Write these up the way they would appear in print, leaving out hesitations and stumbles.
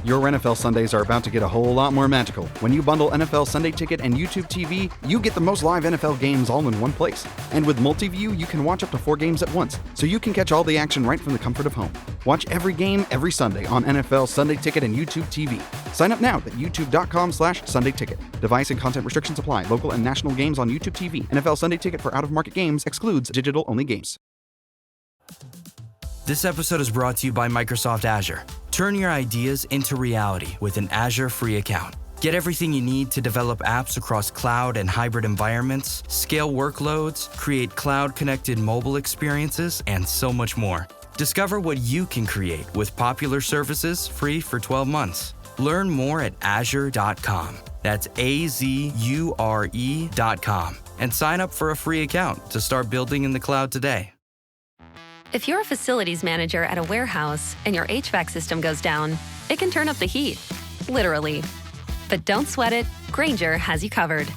Your NFL Sundays are about to get a whole lot more magical. When you bundle NFL Sunday Ticket and YouTube TV, you get the most live NFL games all in one place. And with Multiview, you can watch up to 4 games at once, so you can catch all the action right from the comfort of home. Watch every game every Sunday on NFL Sunday Ticket and YouTube TV. Sign up now at youtube.com/Sunday Ticket. Device and content restrictions apply. Local and national games on YouTube TV. NFL Sunday Ticket for out-of-market games excludes digital-only games. This episode is brought to you by Microsoft Azure. Turn your ideas into reality with an Azure free account. Get everything you need to develop apps across cloud and hybrid environments, scale workloads, create cloud-connected mobile experiences, and so much more. Discover what you can create with popular services free for 12 months. Learn more at azure.com. That's AZURE.com. And sign up for a free account to start building in the cloud today. If you're a facilities manager at a warehouse and your HVAC system goes down, it can turn up the heat, literally. But don't sweat it, Grainger has you covered.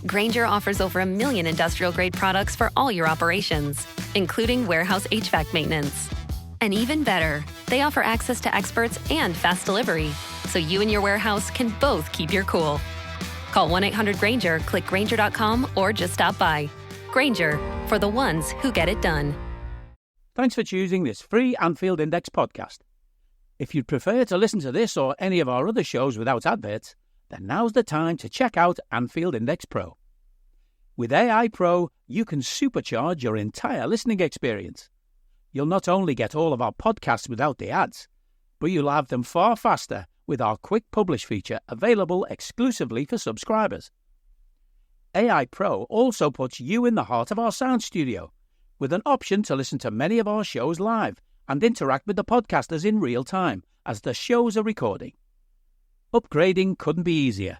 Grainger offers over 1 million industrial-grade products for all your operations, including warehouse HVAC maintenance. And even better, they offer access to experts and fast delivery, so you and your warehouse can both keep your cool. Call 1-800-GRAINGER, click Grainger.com, or just stop by. Grainger, for the ones who get it done. Thanks for choosing this free Anfield Index podcast. If you'd prefer to listen to this or any of our other shows without adverts, then now's the time to check out Anfield Index Pro. With AI Pro, you can supercharge your entire listening experience. You'll not only get all of our podcasts without the ads, but you'll have them far faster with our Quick Publish feature available exclusively for subscribers. AI Pro also puts you in the heart of our sound studio, with an option to listen to many of our shows live and interact with the podcasters in real time as the shows are recording. Upgrading couldn't be easier.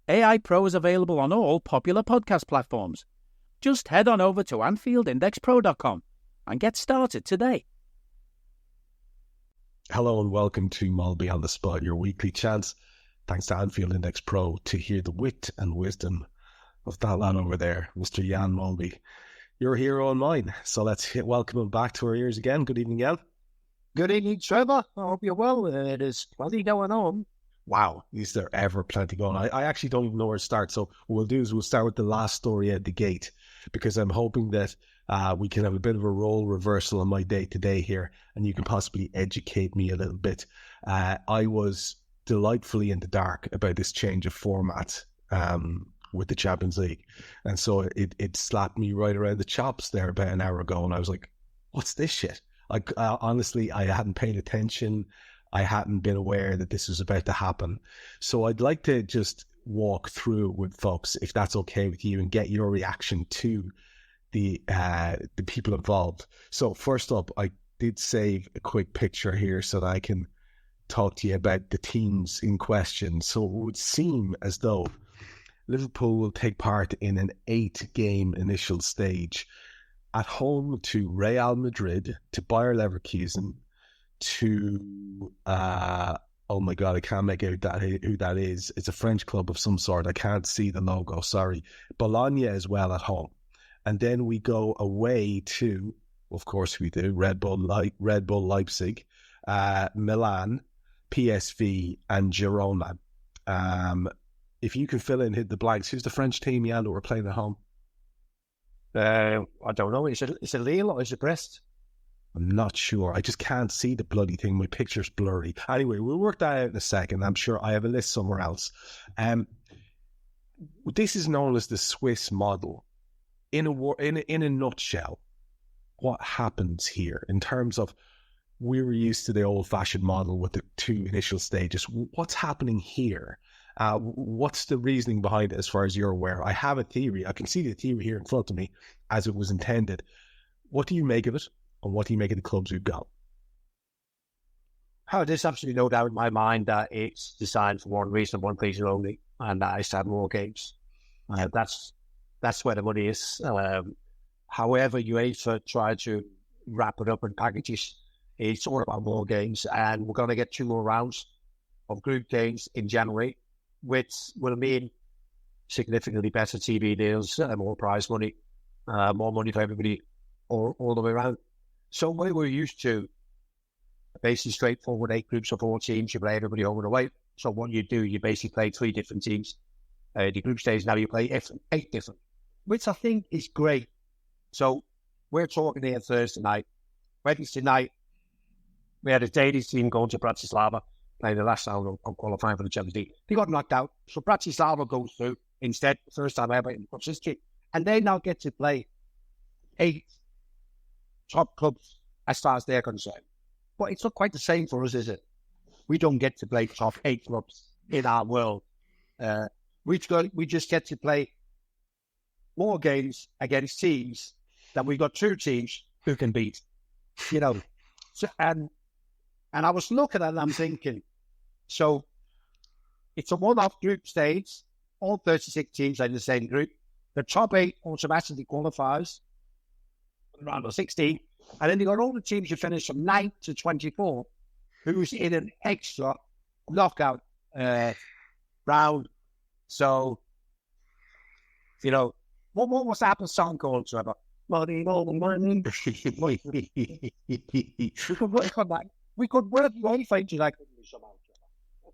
AI Pro is available on all popular podcast platforms. Just head on over to anfieldindexpro.com and get started today. Hello and welcome to Molby On The Spot, your weekly chance, thanks to Anfield Index Pro, to hear the wit and wisdom of that lad over there, Mr. Jan Molby. You're a hero and mine, so let's welcome him back to our ears again. Good evening, Jan. Good evening, Trevor. I hope you're well. There's plenty going on. Wow, is there ever plenty going on? I actually don't even know where to start, so what we'll do is we'll start with the last story at the gate, because I'm hoping that we can have a bit of a role reversal on my day-to-day here, and you can possibly educate me a little bit. I was delightfully in the dark about this change of format with the Champions League, and so it slapped me right around the chops there about an hour ago, and I was like, what's this shit? Honestly, I hadn't paid attention. I hadn't been aware that this was about to happen. So I'd like to just walk through with folks, if that's okay with you, and get your reaction to the people involved. So first up, I did save a quick picture here so that I can talk to you about the teams in question. So it would seem as though Liverpool will take part in an 8-game initial stage at home to Real Madrid, to Bayer Leverkusen, to oh my god, I can't make out who that is. It's a French club of some sort. I can't see the logo, sorry. Bologna as well at home. And then we go away to, of course we do, Red Bull Leipzig, Milan, PSV, and Girona. If you can fill in, hit the blanks. Who's the French team, Jan, that we're playing at home? I don't know. Is it Lille or is it Brest? I'm not sure. I just can't see the bloody thing. My picture's blurry. Anyway, we'll work that out in a second. I'm sure I have a list somewhere else. This is known as the Swiss model. In a nutshell, what happens here in terms of, we were used to the old-fashioned model with the 2 initial stages. What's happening here? What's the reasoning behind it as far as you're aware? I have a theory. I can see the theory here in front of me as it was intended. What do you make of it? And what do you make of the clubs we've got? Oh, there's absolutely no doubt in my mind that it's designed for one reason, one reason only, and that is to have more games. That's where the money is. However, UEFA try to wrap it up in packages. It's all about more games, and we're going to get 2 more rounds of group games in January, which will mean significantly better TV deals, more prize money, more money for everybody all the way around. So we're used to basically straightforward 8 groups of 4 teams. You play everybody home and away. So what you do, you basically play 3 different teams. The group stage now you play 8 different, which I think is great. So we're talking here Thursday night. Wednesday night, we had a Danish team going to Bratislava, playing the last round of qualifying for the Champions League. They got knocked out. So Bratislava goes through instead, first time ever in club's history. And they now get to play 8 top clubs as far as they're concerned. But it's not quite the same for us, is it? We don't get to play top 8 clubs in our world. We just get to play more games against teams that we've got 2 teams who can beat. You know, so, and I was looking at it and I'm thinking, so it's a one-off group stage. All 36 teams are in the same group. The top 8 automatically qualifies around the 16. And then you got all the teams who finish from 9 to 24, who's in an extra knockout round. So, you know, what was that song called, Trevor? Money, money. We could work one fight you like somehow.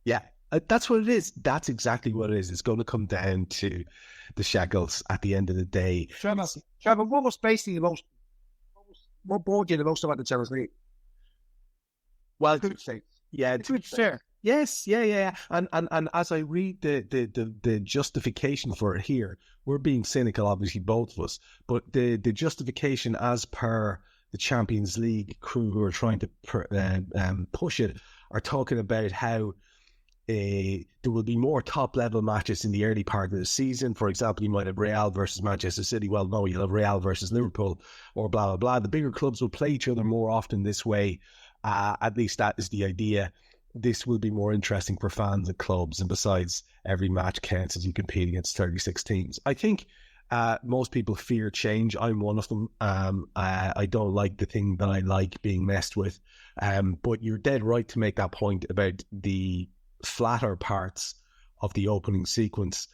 Yeah, that's what it is. That's exactly what it is. It's going to come down to the shackles at the end of the day. Trevor, what was basically what bored you the most about the Champions League? Well, yeah, to be fair. Yes, yeah. And as I read the justification for it here, we're being cynical, obviously, both of us, but the justification as per the Champions League crew who are trying to push it are talking about how there will be more top-level matches in the early part of the season. For example, you might have Real versus Manchester City. Well, no, you'll have Real versus Liverpool or blah, blah, blah. The bigger clubs will play each other more often this way. At least that is the idea. This will be more interesting for fans and clubs. And besides, every match counts as you compete against 36 teams. I think most people fear change. I'm one of them. I don't like the thing that I like being messed with. But you're dead right to make that point about the flatter parts of the opening sequence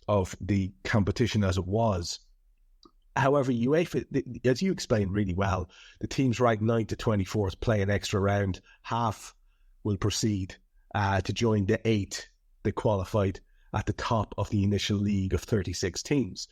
of the competition as it was. However, UEFA, as you explained really well, the teams ranked 9th to 24th play an extra round. Half will proceed to join the 8 that qualified at the top of the initial league of 36 teams.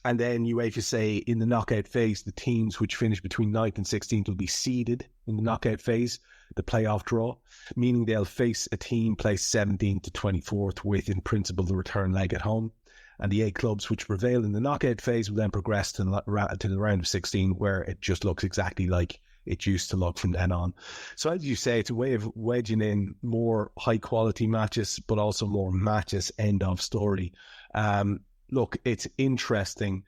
And then UEFA say in the knockout phase, the teams which finish between 9th and 16th will be seeded in the knockout phase, the playoff draw, meaning they'll face a team placed 17th to 24th with, in principle, the return leg at home. And the 8 clubs which prevail in the knockout phase will then progress to the round of 16, where it just looks exactly like it used to look from then on. So as you say, it's a way of wedging in more high-quality matches, but also more matches, end of story. Look, it's interesting.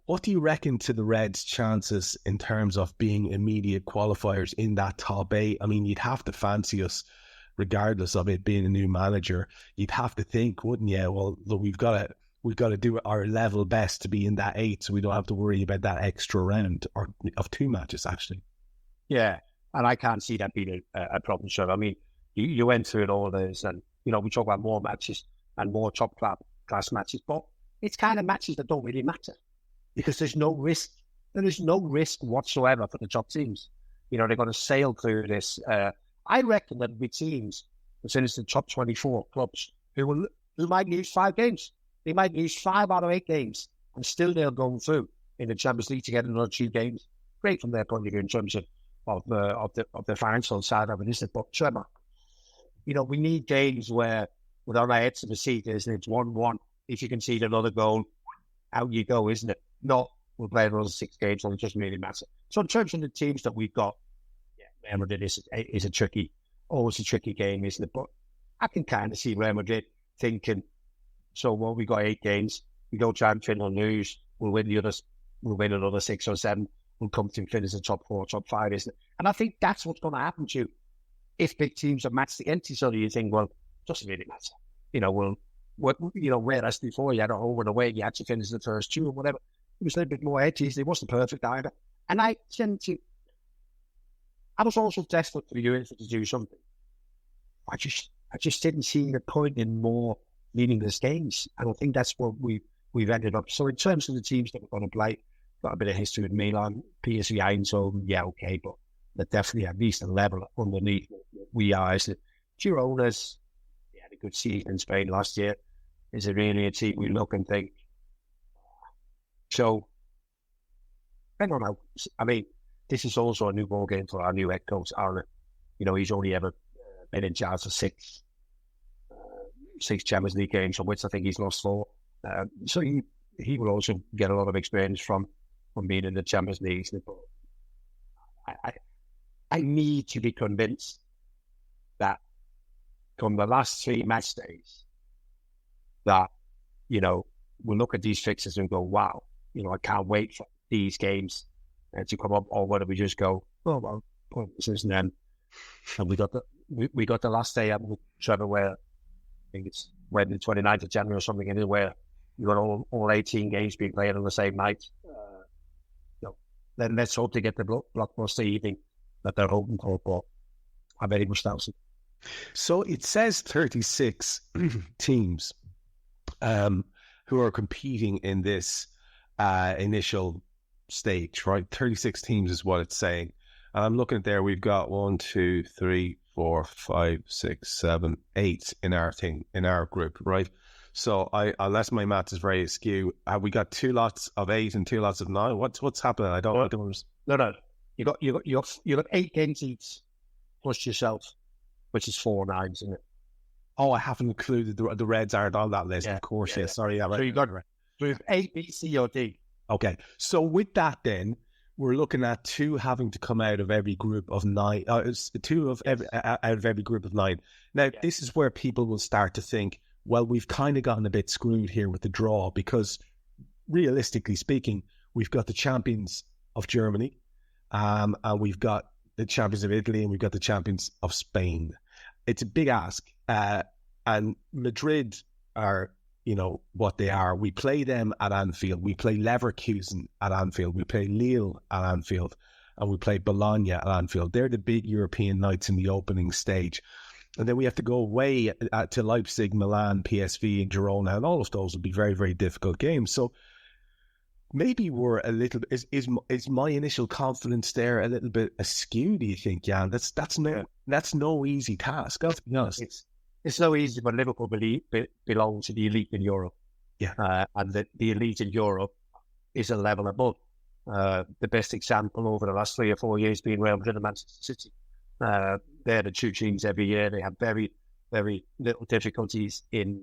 What do you reckon to the Reds' chances in terms of being immediate qualifiers in that top 8? I mean, you'd have to fancy us, regardless of it being a new manager. You'd have to think, wouldn't you? Well, look, we've got to do our level best to be in that 8, so we don't have to worry about that extra round or of 2 matches, actually. Yeah, and I can't see that being a problem, sure. I mean, you went through it all this, and, you know, we talk about more matches and more top class matches, but it's kind of matches that don't really matter because there's no risk. There is no risk whatsoever for the top teams. You know, they're going to sail through this. I reckon that with teams, as in the top 24 clubs, who might lose 5 games. They might lose 5 out of 8 games, and still they'll go through in the Champions League to get another 2 games. Great from their point of view in terms of the financial side of it, isn't it? But Trevor, you know, we need games where with our heads to the seat, isn't it? It's 1-1. If you concede another goal, out you go, isn't it? Not we'll play another 6 games, and it doesn't really matter. So in terms of the teams that we've got, yeah, Real Madrid is always a tricky game, isn't it? But I can kind of see Real Madrid thinking, so what, we got 8 games, we go to Anfield and lose, we'll win another 6 or 7, we'll come to finish the top 4, top 5, isn't it? And I think that's what's going to happen to you if big teams are matched against each other. You think, well, it doesn't really matter. You know, whereas before you had a home and away, you had to finish the first 2 or whatever. It was a little bit more edgy. It wasn't perfect either. And I was also desperate for UEFA to do something. I just didn't see the point in more meaningless games. And I think that's what we've ended up. So in terms of the teams that we're going to play, got a bit of history with Milan, PSV Eindhoven, yeah, okay, but they're definitely at least a level underneath what we are. As Girona's, they had a good season in Spain last year. Is it really a team we look and think? So, I don't know. I mean, this is also a new ball game for our new head coach, Aaron. He's only ever been in charge of six Champions League games, from which I think he's lost 4. So he will also get a lot of experience from being in the Champions League. I need to be convinced that from the last 3 match days, that, we'll look at these fixtures and go, wow, I can't wait for these games to come up, or whether we just go, oh, well, pointless, and we got the last day, Trevor, where I think it's the 29th of January or something, where you got all 18 games being played on the same night. Then let's hope to get the blockbuster evening that they're hoping for, but I very much doubt it. So it says 36 teams who are competing in this initial stage, right? 36 teams is what it's saying. And I'm looking at there, we've got 1, 2, 3, 4, 5, 6, 7, 8 in our group, right? So unless my math is very askew, have we got 2 lots of 8 and 2 lots of 9? What's happening? I don't understand. No. You got 8 games each plus yourself, which is 4 nines, isn't it? Oh, I haven't included the Reds aren't on that list, of course. Yeah. Sorry, so you got 8, B, C, or D. Okay, so with that, then we're looking at 2 having to come out of every group of 9. It's 2 of out of every group of 9. Now, this is where people will start to think, well, we've kind of gotten a bit screwed here with the draw, because realistically speaking, we've got the champions of Germany, and we've got the champions of Italy, and we've got the champions of Spain. It's a big ask, and Madrid are, what they are. We play them at Anfield. We play Leverkusen at Anfield. We play Lille at Anfield, and we play Bologna at Anfield. They're the big European nights in the opening stage. And then we have to go away to Leipzig, Milan, PSV, and Girona, and all of those will be very, very difficult games. So maybe we're a little bit, is my initial confidence there a little bit askew, do you think, Jan? That's no easy task, let's be honest. It's no easy, but Liverpool belong to the elite in Europe. Yeah. And the elite in Europe is a level above. The best example over the last 3 or 4 years being Real Madrid and Manchester City. They're the 2 teams every year. They have very, very little difficulties in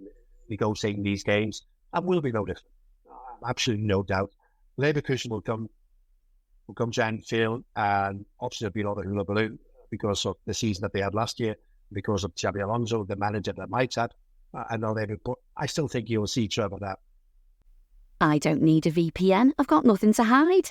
negotiating these games, and will be no different. Absolutely no doubt. Leverkusen will come to Anfield, and obviously there'll be a lot of hullabaloo because of the season that they had last year, because of Xabi Alonso, the manager that Mike's had. I know they would, but I still think you'll see Trevor that. I don't need a VPN. I've got nothing to hide.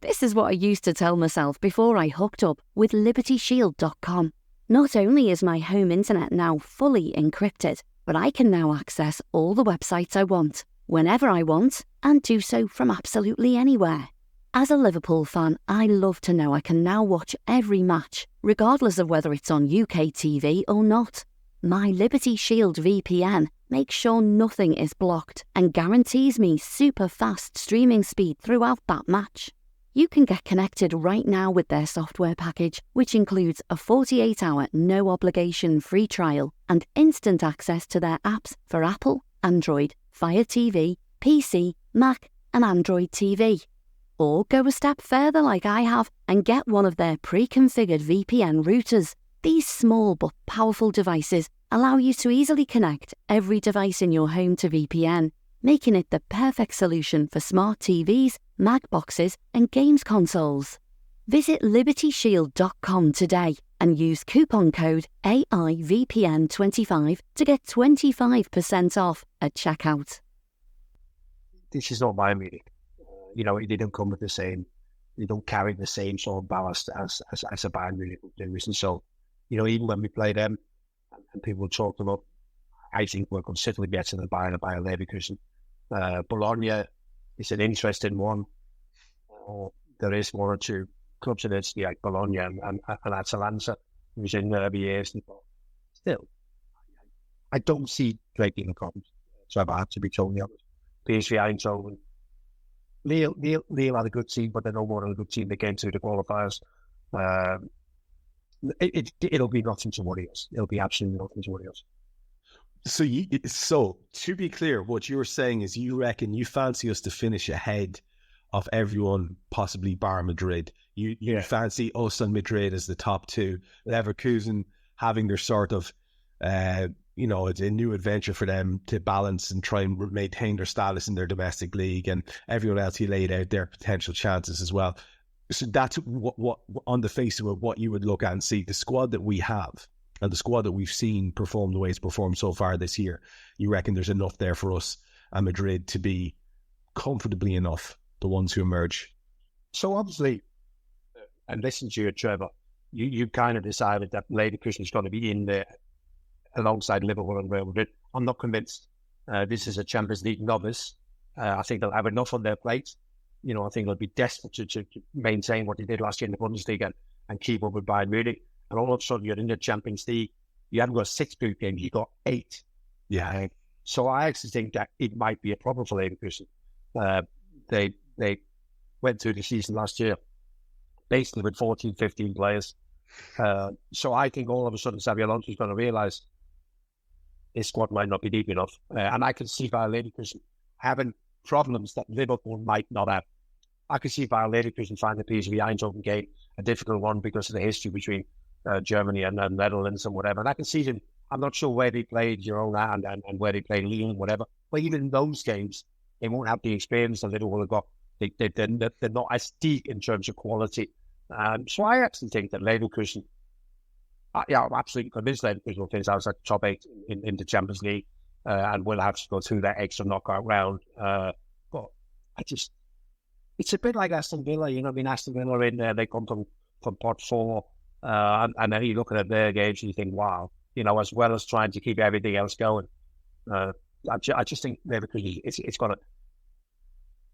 This is what I used to tell myself before I hooked up with LibertyShield.com. Not only is my home internet now fully encrypted, but I can now access all the websites I want, whenever I want, and do so from absolutely anywhere. As a Liverpool fan, I love to know I can now watch every match, regardless of whether it's on UK TV or not. My Liberty Shield VPN makes sure nothing is blocked and guarantees me super fast streaming speed throughout that match. You can get connected right now with their software package, which includes a 48-hour no-obligation free trial and instant access to their apps for Apple, Android, Fire TV, PC, Mac and Android TV. Or go a step further like I have and get one of their pre-configured VPN routers. These small but powerful devices allow you to easily connect every device in your home to VPN, making it the perfect solution for smart TVs, Mac boxes and games consoles. Visit LibertyShield.com today and use coupon code AIVPN25 to get 25% off at checkout. This is not my meeting. They don't come with the same, they don't carry the same sort of ballast as a Bayern Munich do. And so, even when we play them and people talk them up, I think we're considerably better than Bayern and Bayer Leverkusen. Bologna is an interesting one. There is 1 or 2 clubs in Italy like Bologna and Atalanta, who's in early years. Still, I don't see great deal of problems. So I have to be totally honest. PSV Eindhoven, Lille had a good team, but they're no more than a good team. They came through the qualifiers. It'll be nothing to worry us. It'll be absolutely nothing to worry us. So to be clear, what you're saying is you reckon you fancy us to finish ahead of everyone, possibly bar Madrid. You fancy us and Madrid as the top two. Leverkusen having their sort of, it's a new adventure for them to balance and try and maintain their status in their domestic league, and everyone else you laid out their potential chances as well. So that's what on the face of it, what you would look at and see the squad that we have and the squad that we've seen perform the way it's performed so far this year. You reckon there's enough there for us and Madrid to be comfortably enough the ones who emerge? So obviously, and listen to you, Trevor, you kind of decided that Leverkusen is going to be in there alongside Liverpool and Real Madrid. I'm not convinced. This is a Champions League novice. I think they'll have enough on their plate. I think they'll be desperate to maintain what they did last year in the Bundesliga and keep up with Bayern Munich. And all of a sudden, you're in the Champions League. You haven't got 6 group games, you've got 8. Yeah. So I actually think that it might be a problem for Leverkusen. They went through the season last year basically with 14, 15 players. So I think all of a sudden Xabi Alonso is going to realise his squad might not be deep enough. And I can see Bayer Leverkusen having problems that Liverpool might not have. I can see Bayer Leverkusen find the PSV Eindhoven game a difficult one because of the history between Germany and the Netherlands and whatever. And I can see them, I'm not sure where they played Girona and where they played Lille and whatever, but even in those games, they won't have the experience that Liverpool have got. They're not as deep in terms of quality. So I actually think that Leverkusen, I'm absolutely convinced Leverkusen will finish outside the top 8 in the Champions League and will have to go through that extra knockout round. But it's a bit like Aston Villa, Aston Villa are in there, they come from pot 4, and then you look at their games and you think, wow, as well as trying to keep everything else going. I just think Leverkusen, it's got to,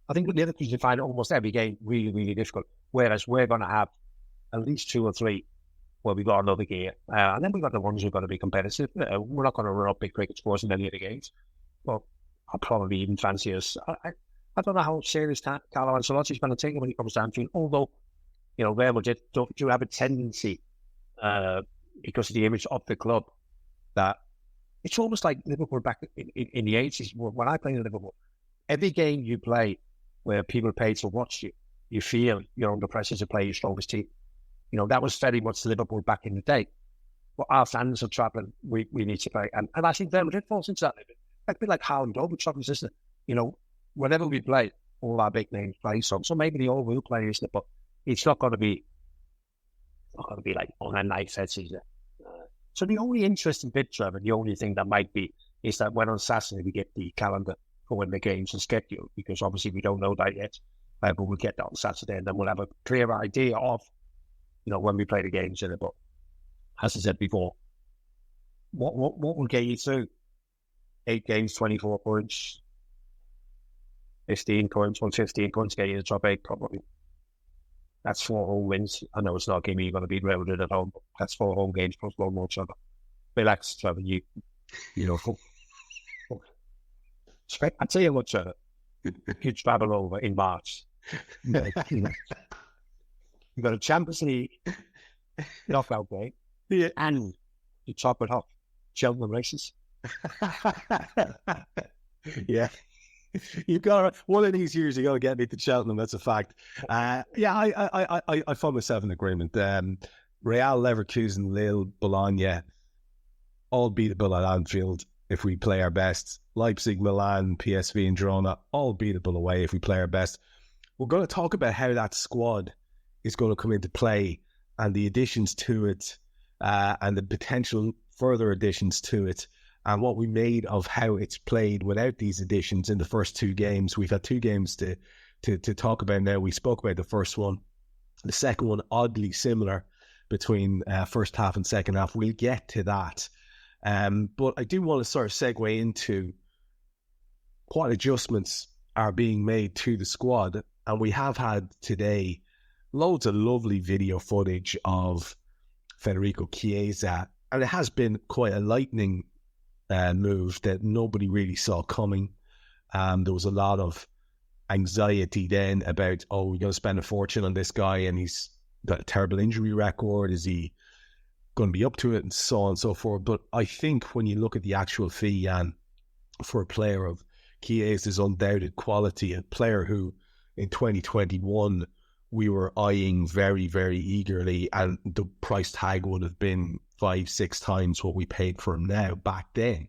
I think with Leverkusen find almost every game really, really difficult, whereas we're going to have at least 2 or 3 where we've got another gear. And then we've got the ones who've got to be competitive. We're not going to run up big cricket scores in any of the games. But I'll probably even fancy us. I don't know how serious Carlo Ancelotti is going to take it when he comes to Anfield, although, Real Madrid do have a tendency, because of the image of the club, that it's almost like Liverpool back in the 80s. When I played in Liverpool, every game you play where people pay to watch you, you feel you're under pressure to play your strongest team. That was very much Liverpool back in the day. But our fans are travelling, we need to play. And I think Real Madrid falls into that a bit. A bit like Haaland over travels, isn't it? Whenever we play, all our big names play. So maybe they all will play, isn't it? But it's not going to be like on a night set season. So the only interesting bit, Trevor, the only thing that might be, is that when on Saturday we get the calendar for when the games are scheduled, because obviously we don't know that yet, but we'll get that on Saturday, and then we'll have a clear idea of, when we play the games in it. But as I said before, what will get you through? 8 games, 24 points, 15 points, 15 points get you to the top 8 probably. That's 4 home wins. I know it's not a game you're going to beat Real Madrid at home, but that's 4 home games plus 1 more, Trevor. Relax, Trevor. I tell you what, Trevor, you travel over in March. You've got a Champions League knockout game, and you top it off, Cheltenham races. Yeah. You've got one of these years. You got to get me to Cheltenham. That's a fact. I find myself in agreement. Real, Leverkusen, Lille, Bologna, all beatable at Anfield if we play our best. Leipzig, Milan, PSV, and Girona, all beatable away if we play our best. We're going to talk about how that squad is going to come into play and the additions to it, and the potential further additions to it, and what we made of how it's played without these additions in the first 2 games. We've had 2 games to talk about now. We spoke about the first one. The second one, oddly similar between first half and second half. We'll get to that. But I do want to sort of segue into what adjustments are being made to the squad. And we have had today loads of lovely video footage of Federico Chiesa. And it has been quite a lightning move that nobody really saw coming. There was a lot of anxiety then about, we're going to spend a fortune on this guy and he's got a terrible injury record? Is he going to be up to it, and so on and so forth? But I think when you look at the actual fee, Jan, for a player of Chiesa's undoubted quality, a player who in 2021 we were eyeing very, very eagerly, and the price tag would have been 5-6 times what we paid for him now back then.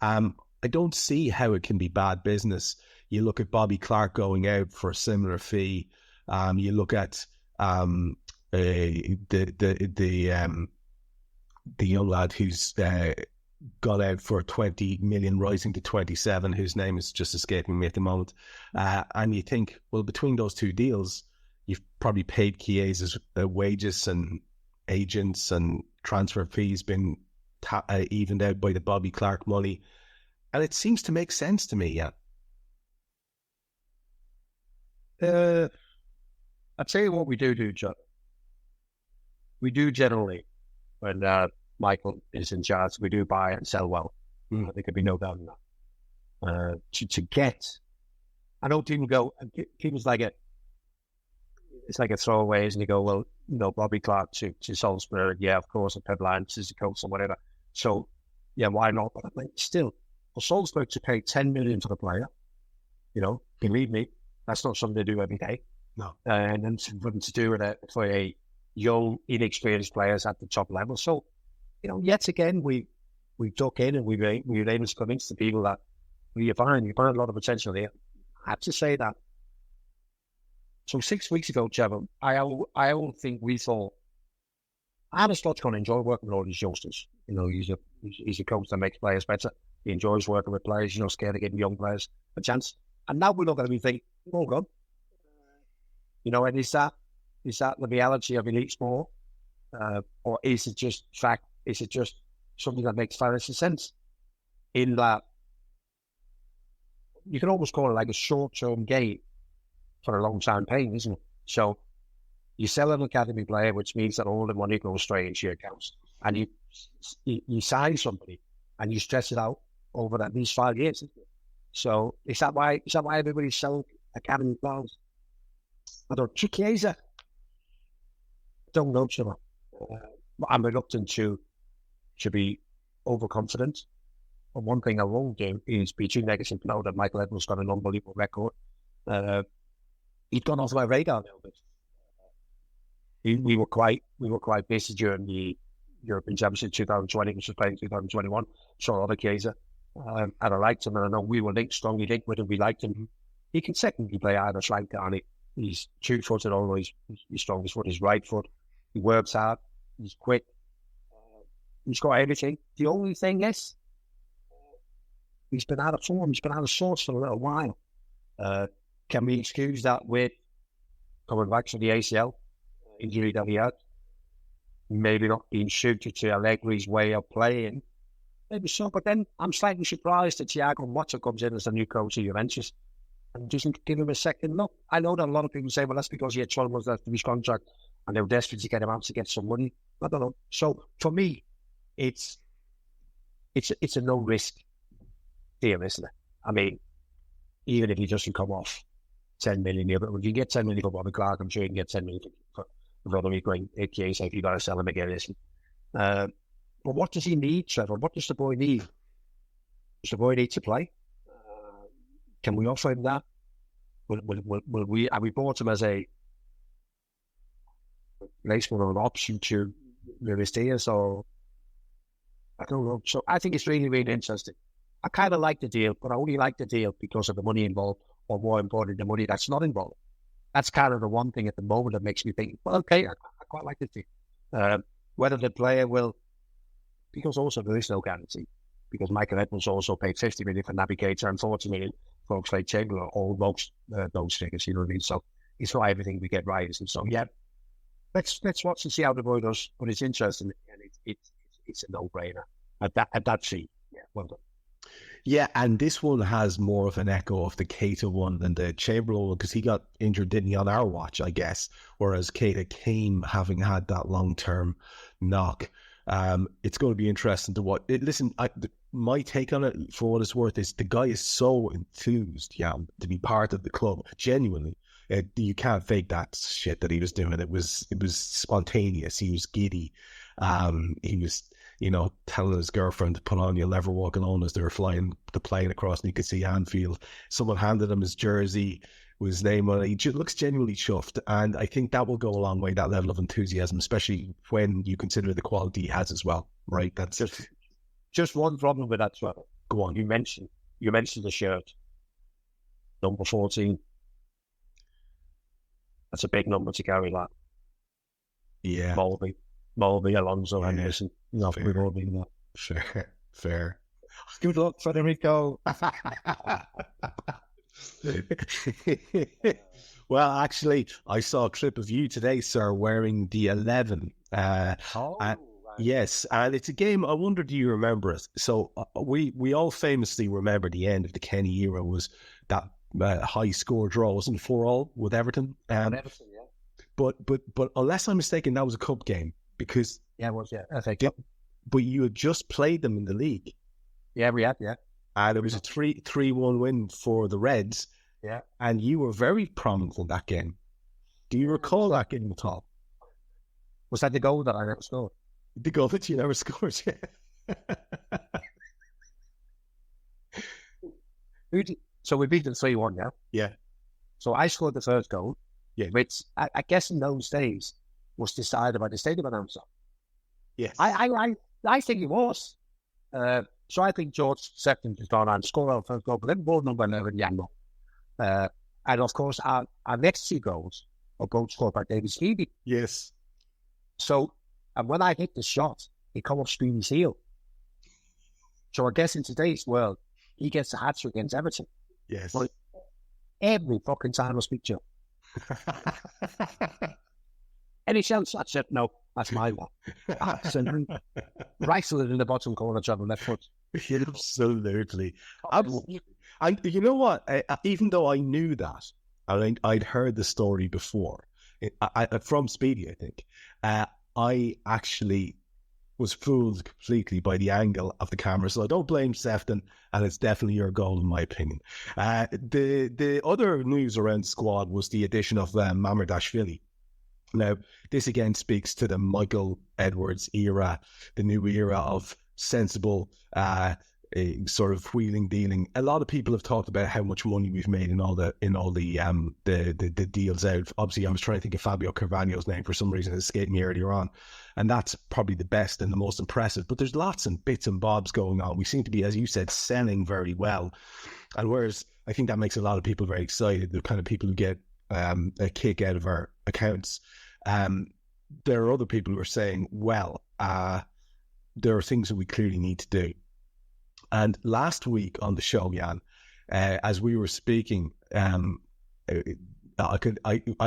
I don't see how it can be bad business. You look at Bobby Clark going out for a similar fee. You look at the young lad who's gone out for 20 million, rising to 27, whose name is just escaping me at the moment. And you think, well, between those two deals, you've probably paid Chiesa's wages and agents and transfer fees been evened out by the Bobby Clark money. And it seems to make sense to me, yeah. I'd say what we do, John. We do generally, when Michael is in charge, we do buy and sell well. There could be no doubt in that. To get, I know people go, people's like it's like a throwaway, and you go, well, Bobby Clark to Salzburg, yeah, of course, and Pep Lyons is the coach or whatever. So, yeah, why not? But I mean, still, for Salzburg to pay 10 million for the player, believe me, that's not something they do every day. No. And then for them to do it for a young, inexperienced players at the top level. So, yet again, we dug in and we were able to convince the people that you find a lot of potential here. I have to say that. So 6 weeks ago, Trevor, I don't think we thought Arne Slott's going to enjoy working with all these youngsters. He's a coach that makes players better. He enjoys working with players, scared of giving young players a chance. And now we look at him and think, oh God. And is that the reality of elite sport? Or is it just fact? Is it just something that makes financial sense? In that, you can almost call it like a short-term gain for a long-term pain, isn't it? So you sell an academy player, which means that all the money goes straight into your accounts, and you sign somebody and you stretch it out over at least 5 years. Isn't it? So is that why everybody's selling academy players? I don't. Chiesa, don't know, Trevor. I'm reluctant to be overconfident. But one thing I won't do is be too negative now that Michael Edwards got an unbelievable record. He'd gone off my radar a little bit. We were quite busy during the European Championship 2020, which was played in 2021. Saw other Chiesa, and I liked him, and I know we were strongly linked with him. We liked him. He can secondly play either flank, Downey. He's 2-footed, although his strongest foot is right foot. He works hard. He's quick. He's got everything. The only thing is, he's been out of form. He's been out of sorts for a little while. Can we excuse that with coming back from the ACL injury that he had? Maybe not being suited to Allegri's way of playing. Maybe so, but then I'm slightly surprised that Thiago Motta comes in as the new coach of Juventus and doesn't give him a second look. I know that a lot of people say, well, that's because he had 12 months left of his contract and they were desperate to get him out to get some money. I don't know. So for me, it's a no risk deal, isn't it? I mean, even if he doesn't come off 10 million here, but if you get 10 million for Bobby Clark, I'm sure you can get 10 million for Rodrigo in Chiesa if you got to sell him again, isn't it? But what does he need, Trevor? What does the boy need? Does the boy need to play? Can we offer him that? Will we? Have we bought him as a replacement or an option to Luis Diaz? Or I don't know. So I think it's really, really interesting. I kind of like the deal, but I only like the deal because of the money involved, or more important, the money that's not involved. That's kind of the one thing at the moment that makes me think, well, okay, I quite like this deal. Whether the player will, because also there is no guarantee, because Michael Edwards also paid 50 million for Navigator and 40 million for Oxlade Chamberlain, almost those figures, you know what I mean? So it's not everything we get right, and so yeah, let's watch and see how the boy does. But it's interesting, and it's a no-brainer at that fee. Yeah, well done. Yeah, and this one has more of an echo of the Keita one than the Chamberlain one, because he got injured, didn't he, on our watch, I guess, whereas Keita came having had that long-term knock. It's going to be interesting to watch. Listen, my take on it, for what it's worth, is the guy is so enthused, to be part of the club, genuinely. You can't fake that shit that he was doing. It was spontaneous. He was giddy. He was, telling his girlfriend to put on "You'll Never Walk Alone" as they were flying the plane across, and you could see Anfield. Someone handed him his jersey with his name on it. He looks genuinely chuffed, and I think that will go a long way, that level of enthusiasm, especially when you consider the quality he has as well, right? That's just one problem with that, Trevor. Go on. You mentioned the shirt, number 14. That's a big number to carry, that. Yeah. Molby, Alonso, and Anderson. We've all been that. Fair. Good luck, Federico. Well, actually, I saw a clip of you today, sir, wearing the 11. Right. Yes, and it's a game, I wonder, do you remember it? So we all famously remember the end of the Kenny era was that high score draw, wasn't it, 4-4 with Everton? Everton, yeah. But unless I'm mistaken, that was a cup game, because... Yeah, it was, yeah. FA Cup. But you had just played them in the league. Yeah, we had, yeah. And it was a 3-1 win for the Reds. Yeah. And you were very prominent in that game. Do you recall that game at all? Was that the goal that I never scored? The goal that you never scored, yeah. So we beat them 3-1, yeah? Yeah. So I scored the first goal, yeah, which I guess in those days was decided by the stadium announcer. Yes. I think it was. So I think George Sefton just gone and scored our first goal, but then ball number 11, Yango. And of course, our next 2 goals are both scored by David Skeevy. Yes. So, and when I hit the shot, it come off Skeevy's heel. So I guess in today's world, he gets a hat-trick against Everton. Yes. But every fucking time I speak to him. Any chance? I said, no, that's my one. Right in the bottom corner, Trevor, left foot. Absolutely. And you know what? Even though I knew that, I'd heard the story before, from Speedy, I think, I actually was fooled completely by the angle of the camera. So I don't blame Sefton, and it's definitely your goal, in my opinion. The other news around the squad was the addition of Mamardashvili. Now, this again speaks to the Michael Edwards era, the new era of sensible sort of wheeling dealing. A lot of people have talked about how much money we've made in all the deals out. Obviously, I was trying to think of Fabio Carvalho's name for some reason. It escaped me earlier on, and that's probably the best and the most impressive. But there's lots and bits and bobs going on. We seem to be, as you said, selling very well, and whereas I think that makes a lot of people very excited, the kind of people who get a kick out of our accounts. There are other people who are saying, well, there are things that we clearly need to do. And last week on the show, Jan, as we were speaking, I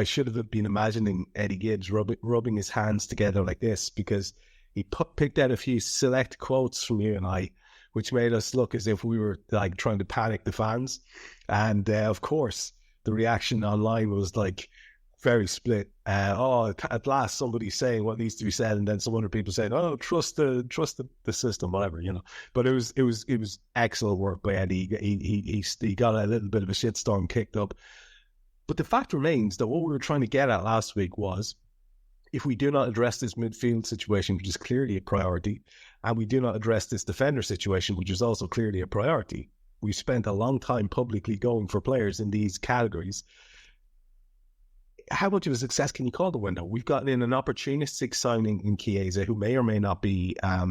should have been imagining Eddie Gibbs rubbing his hands together like this, because he picked out a few select quotes from you and I, which made us look as if we were like trying to panic the fans. And of course, the reaction online was like very split. At last somebody's saying what needs to be said, and then some other people saying, "Oh, trust the system," whatever, But it was excellent work by Eddie. He got a little bit of a shitstorm kicked up. But the fact remains that what we were trying to get at last week was, if we do not address this midfield situation, which is clearly a priority, and we do not address this defender situation, which is also clearly a priority, we've spent a long time publicly going for players in these categories. How much of a success can you call the window? We've gotten in an opportunistic signing in Chiesa, who may or may not be a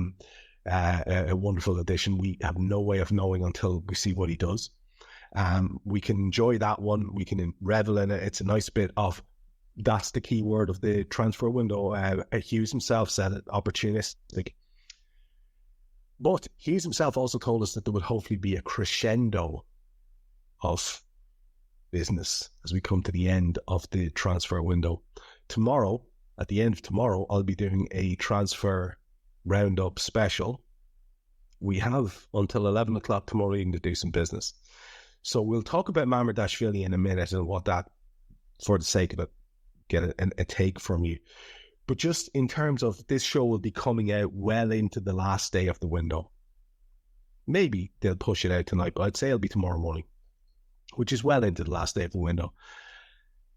wonderful addition. We have no way of knowing until we see what he does. We can enjoy that one. We can revel in it. It's a nice bit of, that's the key word of the transfer window. Hughes himself said it, opportunistic. But Hughes himself also told us that there would hopefully be a crescendo of business as we come to the end of the transfer window. Tomorrow, at the end of tomorrow, I'll be doing a transfer roundup special. We have until 11 o'clock tomorrow evening to do some business. So we'll talk about Mamardashvili in a minute and what that, for the sake of it, get a take from you. But just in terms of, this show will be coming out well into the last day of the window. Maybe they'll push it out tonight, but I'd say it'll be tomorrow morning, which is well into the last day of the window.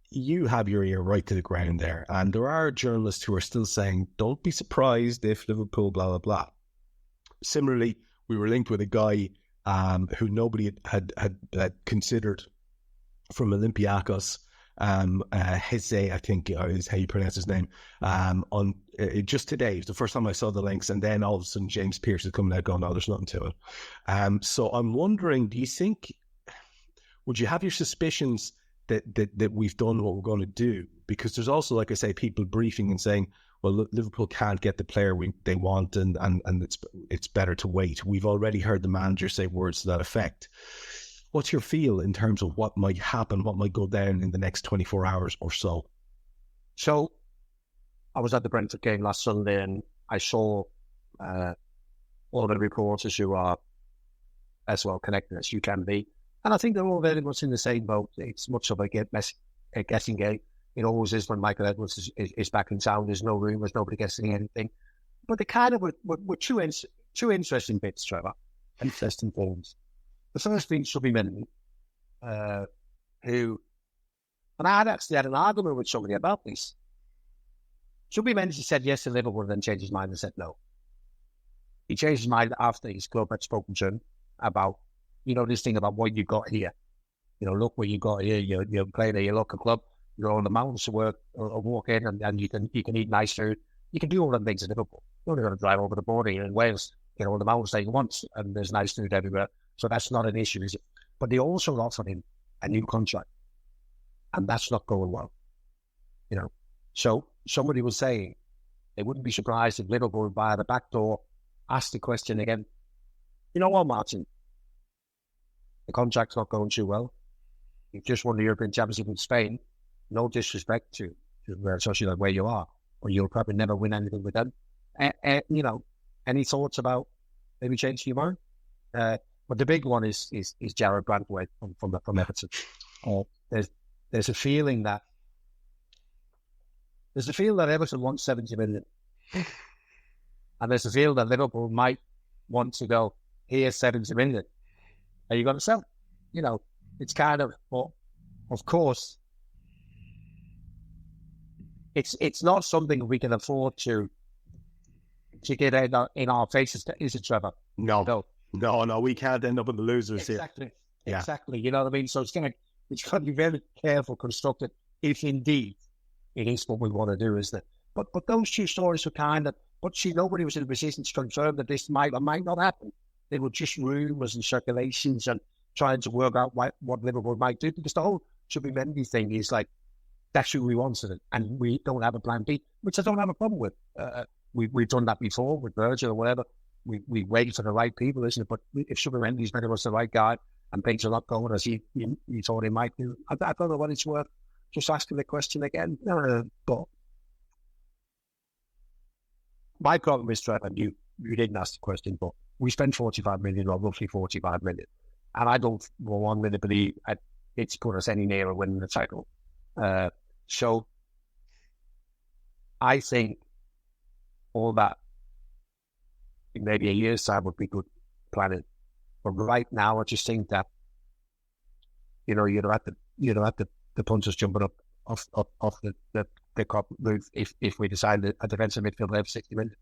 you have your ear right to the ground there. And there are journalists who are still saying, don't be surprised if Liverpool, blah, blah, blah. Similarly, we were linked with a guy who nobody had considered from Olympiacos, Jose, I think is how you pronounce his name, on just today. It was the first time I saw the links, and then all of a sudden James Pearce is coming out going, no, there's nothing to it. So I'm wondering, do you think, would you have your suspicions that we've done what we're going to do? Because there's also, like I say, people briefing and saying, well, Liverpool can't get the player they want, and it's better to wait. We've already heard the manager say words to that effect. What's your feel in terms of what might happen, what might go down in the next 24 hours or so? So I was at the Brentford game last Sunday, and I saw all the reporters who are as well connected as you can be. And I think they're all very much in the same boat. It's much of a guessing game. It always is when Michael Edwards is back in town. There's no rumours, nobody guessing anything. But they kind of were two interesting bits, Trevor. Interesting things. The first thing should be Mendy, who, and I actually had an argument with somebody about this. Should Mendy said yes to Liverpool and then changed his mind and said no. He changed his mind after his club had spoken to him about, this thing about what you got here. Look what you got here. You're playing at your local club. You're on the mountains to work or walk in, and you can eat nice food. You can do all the things in Liverpool. You're only going to drive over the border here in Wales, all the mountains that you want, and there's nice food everywhere. So that's not an issue, is it? But they also offered him a new contract, and that's not going well. So somebody was saying they wouldn't be surprised if Liverpool, via the back door, asked the question again. You know what, Martin? The contract's not going too well. You've just won the European Championship in Spain. No disrespect to especially where you are, but you'll probably never win anything with them. Any thoughts about maybe changing your mind? But the big one is Jared Brantwaite from Everton. There's a feeling that Everton wants 70 million, and there's a feeling that Liverpool might want to go, here's 70 million. Are you going to sell? It's kind of, well, of course, it's not something we can afford to get in our faces, is it, Trevor? No, we can't end up in the losers here. Exactly. You know what I mean? So it's got to be very careful, constructed, if indeed it is what we want to do, isn't it? But those two stories were kind of, nobody was in a position to confirm that this might or might not happen. They were just rumours and circulations and trying to work out what Liverpool might do, because the whole Mendy thing is like, that's who we wanted, and we don't have a plan B, which I don't have a problem with. We've done that before with Virgil or whatever. We wait for the right people, isn't it? But if Mendy's better was the right guy and things are not going as he thought he might do, I don't know what it's worth. Just asking the question again. But my problem is, Trev, and you didn't ask the question, but we spent 45 million, or roughly 45 million. And I don't for 1 minute believe it's put us any nearer winning the title. So I think all that in maybe a year's time would be good planning. But right now, I just think that, you'd have the punters jumping up off the cup roof if we decide that a defensive midfielder have 60 million.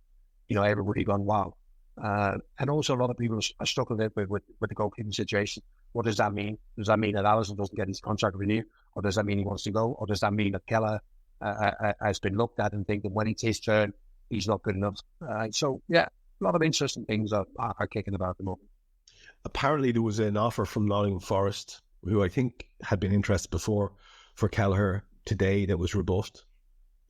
Everybody gone, wow. And also a lot of people are struggling with the goalkeeping situation. What does that mean? Does that mean that Alisson doesn't get his contract renewed? Or does that mean he wants to go? Or does that mean that Keller has been looked at and thinking when it's his turn, he's not good enough? So, yeah, a lot of interesting things are kicking about at the moment. Apparently there was an offer from Nottingham Forest, who I think had been interested before, for Kelleher today, that was rebuffed.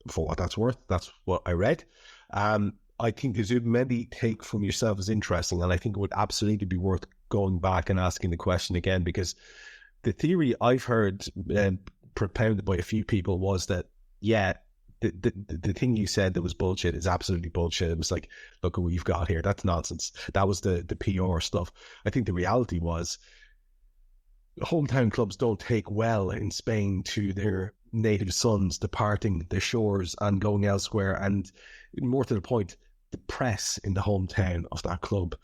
For what that's worth, that's what I read. I think the Zubimendi take from yourself is interesting, and I think it would absolutely be worth going back and asking the question again, because the theory I've heard propounded by a few people was that, the thing you said that was bullshit is absolutely bullshit. It was like, look at what you've got here. That's nonsense. That was the PR stuff. I think the reality was hometown clubs don't take well in Spain to their native sons departing their shores and going elsewhere. And more to the point, the press in the hometown of that club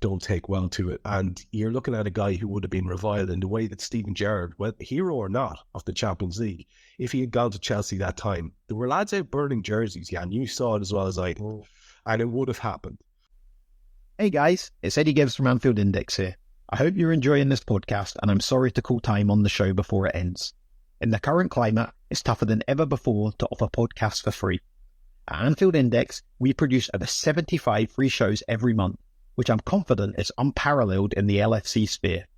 don't take well to it. And you're looking at a guy who would have been reviled in the way that Steven Gerrard, whether hero or not, of the Champions League, if he had gone to Chelsea that time. There were lads out burning jerseys, yeah, and you saw it as well as I did. And it would have happened. Hey guys, it's Eddie Gibbs from Anfield Index here. I hope you're enjoying this podcast, and I'm sorry to call time on the show before it ends. In the current climate, it's tougher than ever before to offer podcasts for free. At Anfield Index, we produce over 75 free shows every month, which I'm confident is unparalleled in the LFC sphere.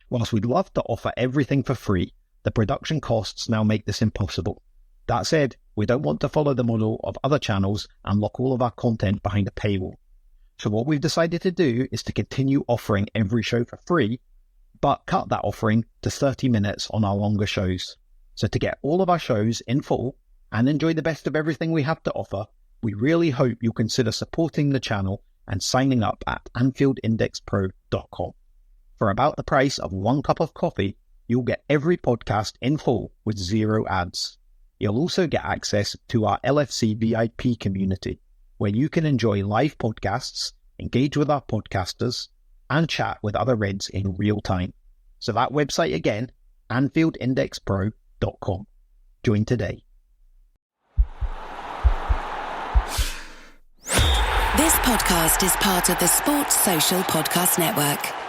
Whilst we'd love to offer everything for free, the production costs now make this impossible. That said, we don't want to follow the model of other channels and lock all of our content behind a paywall. So what we've decided to do is to continue offering every show for free, but cut that offering to 30 minutes on our longer shows. So to get all of our shows in full and enjoy the best of everything we have to offer, we really hope you'll consider supporting the channel and signing up at anfieldindexpro.com. For about the price of 1 cup of coffee, you'll get every podcast in full with 0 ads. You'll also get access to our LFC VIP community, where you can enjoy live podcasts, engage with our podcasters, and chat with other Reds in real time. So that website again, anfieldindexpro.com. Join today. This podcast is part of the Sports Social Podcast Network.